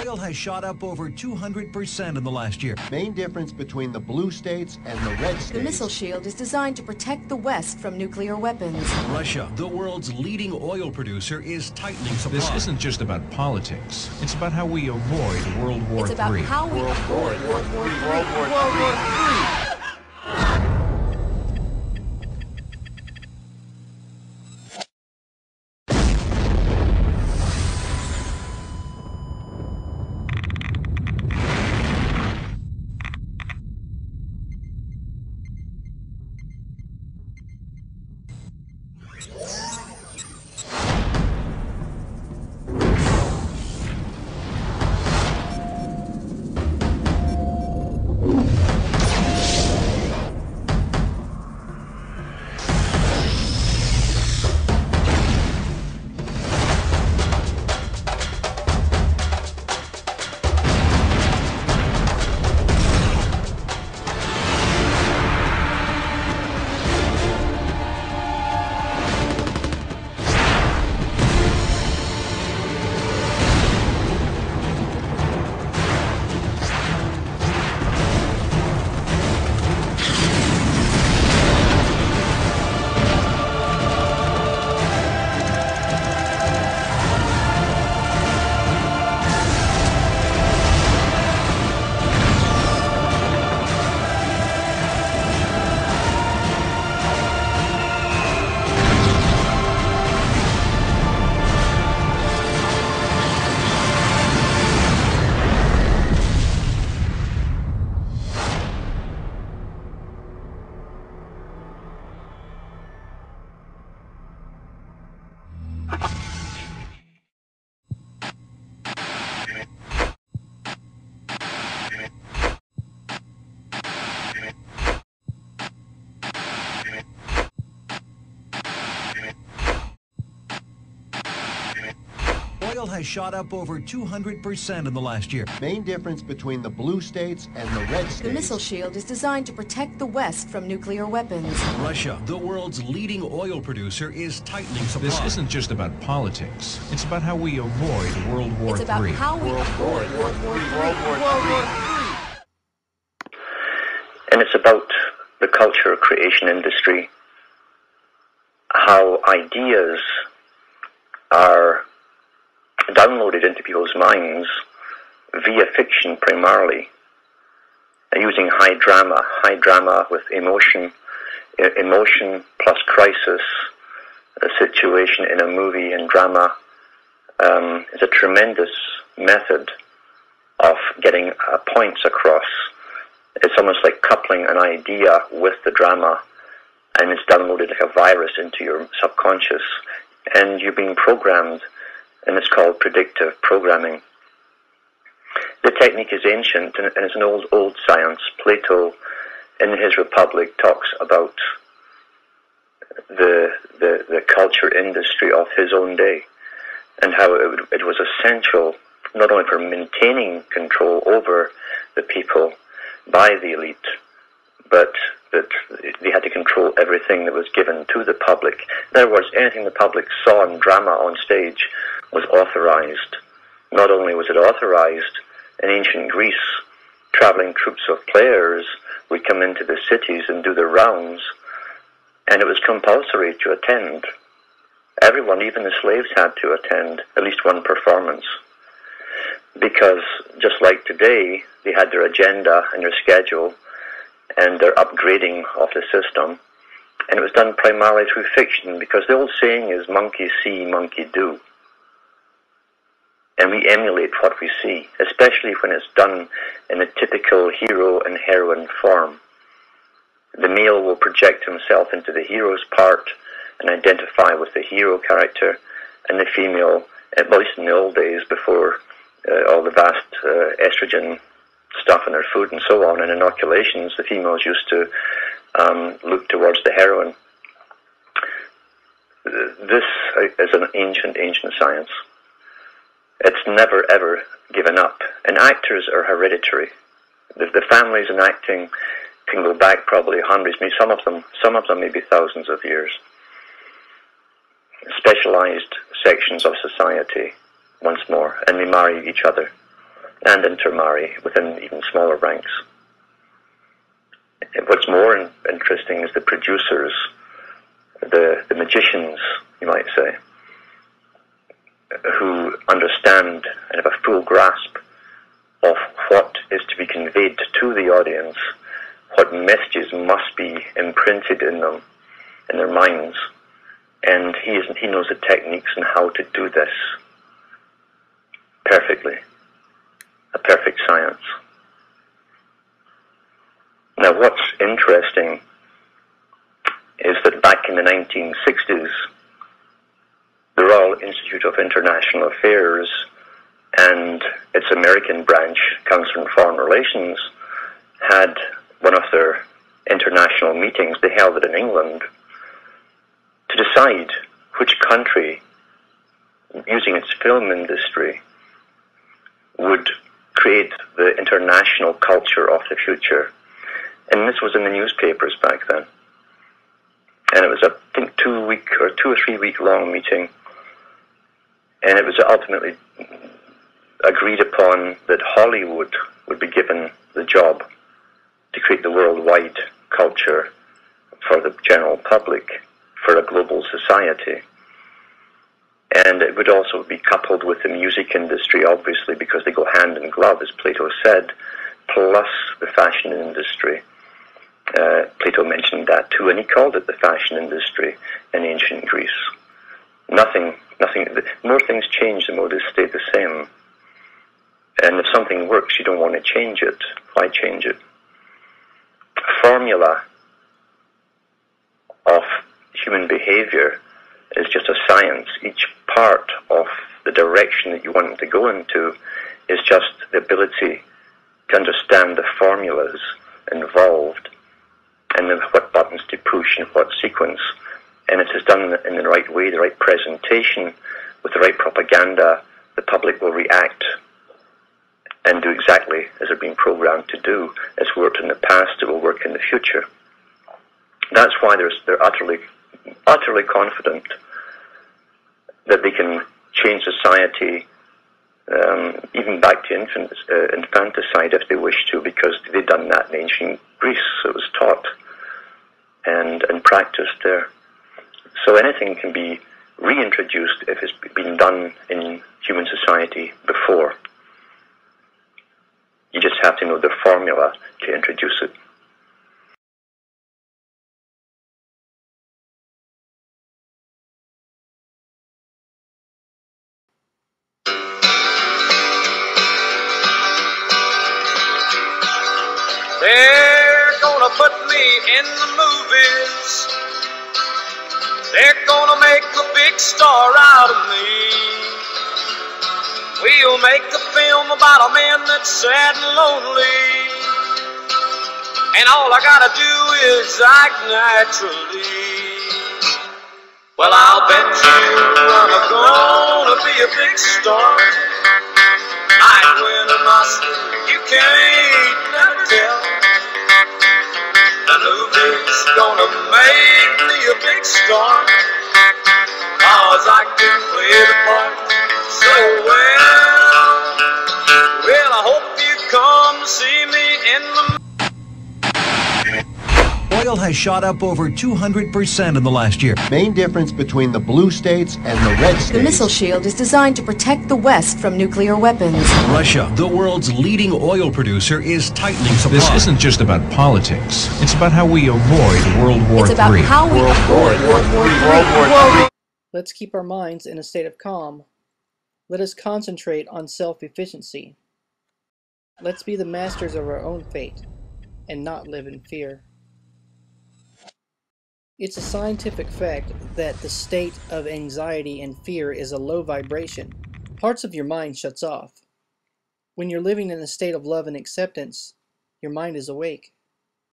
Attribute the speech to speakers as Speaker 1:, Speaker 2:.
Speaker 1: Oil has shot up over 200% in the last year.
Speaker 2: Main difference between the blue states and the red states.
Speaker 3: The missile shield is designed to protect the West from nuclear weapons.
Speaker 1: Russia, the world's leading oil producer, is tightening supply.
Speaker 4: This isn't just about politics. It's about how we avoid World War III.
Speaker 3: It's about how we avoid World War III.
Speaker 2: World War III.
Speaker 1: Oil has shot up over 200% in the last year.
Speaker 2: Main difference between the blue states and the red states.
Speaker 3: The missile shield is designed to protect the West from nuclear weapons.
Speaker 1: Russia, the world's leading oil producer, is tightening supply.
Speaker 4: This isn't just about politics. It's about how we avoid World War III.
Speaker 3: It's about how we avoid World War III.
Speaker 5: And it's about the culture creation industry, how ideas are downloaded into people's minds via fiction primarily, using high drama with emotion plus crisis, a situation in a movie and drama is a tremendous method of getting points across. It's almost like coupling an idea with the drama, and it's downloaded like a virus into your subconscious, and you're being programmed, and it's called predictive programming. The technique is ancient, and it's an old science. Plato, in his Republic, talks about the culture industry of his own day, and how it was essential not only for maintaining control over the people by the elite, but that they had to control everything that was given to the public. In other words, anything the public saw in drama on stage was authorized. Not only was it authorized, in ancient Greece, traveling troops of players would come into the cities and do their rounds, and it was compulsory to attend. Everyone, even the slaves, had to attend at least one performance. Because just like today, they had their agenda and their schedule and their upgrading of the system, and it was done primarily through fiction, because the old saying is monkey see, monkey do. And we emulate what we see, especially when it's done in a typical hero and heroine form. The male will project himself into the hero's part and identify with the hero character, and the female, at least in the old days before all the vast estrogen stuff in their food and so on, and inoculations, the females used to look towards the heroine. This is an ancient science. It's never ever given up. And actors are hereditary. The families in acting can go back probably hundreds, maybe some of them maybe thousands of years. Specialized sections of society, once more, and they marry each other. and intermarry within even smaller ranks. What's more interesting is the producers, the magicians, you might say, who understand and have a full grasp of what is to be conveyed to the audience, what messages must be imprinted in them, in their minds, and he knows the techniques and how to do this perfectly, a perfect science. Now, what's interesting is that back in the 1960s, the Royal Institute of International Affairs and its American branch, Council on Foreign Relations, had one of their international meetings. They held it in England to decide which country, using its film industry, would create the international culture of the future. And this was in the newspapers back then. And it was a, I think, 2 or 3 week long meeting. And it was ultimately agreed upon that Hollywood would be given the job to create the worldwide culture for the general public, for a global society. And it would also be coupled with the music industry, obviously, because they go hand in glove, as Plato said, plus the fashion industry. Plato mentioned that too, and he called it the fashion industry in ancient Greece. Nothing, more things change than motives stay the same. And if something works, you don't want to change it. Why change it? Formula of human behavior is just a science. Each part of the direction that you want it to go into is just the ability to understand the formulas involved and what buttons to push and what sequence. And if it's done in the right way, the right presentation, with the right propaganda, the public will react and do exactly as they're being programmed to do. It's worked in the past, it will work in the future. That's why they're utterly confident that they can change society, even back to infanticide if they wish to, because they've done that in ancient Greece. It was taught and practiced there. So anything can be reintroduced if it's been done in human society before. You just have to know the formula to introduce it.
Speaker 6: They're gonna put me in the movies. They're gonna make a big star out of me. We'll make a film about a man that's sad and lonely, and all I gotta do is act naturally. Well, I'll bet you I'm gonna be a big star. Might win an Oscar, you can't never tell. The movie's gonna make me a big star, 'cause I can play the part so well. Well, I hope you come to see me in the...
Speaker 1: Oil has shot up over 200% in the last year.
Speaker 2: Main difference between the blue states and the red states.
Speaker 7: The missile shield is designed to protect the West from nuclear weapons.
Speaker 1: Russia, the world's leading oil producer, is tightening supply.
Speaker 4: This isn't just about politics. It's about how we avoid World War III.
Speaker 7: It's about how we avoid World War III.
Speaker 8: Let's keep our minds in a state of calm. Let us concentrate on self-efficiency. Let's be the masters of our own fate and not live in fear. It's a scientific fact that the state of anxiety and fear is a low vibration. Parts of your mind shuts off. When you're living in a state of love and acceptance, your mind is awake.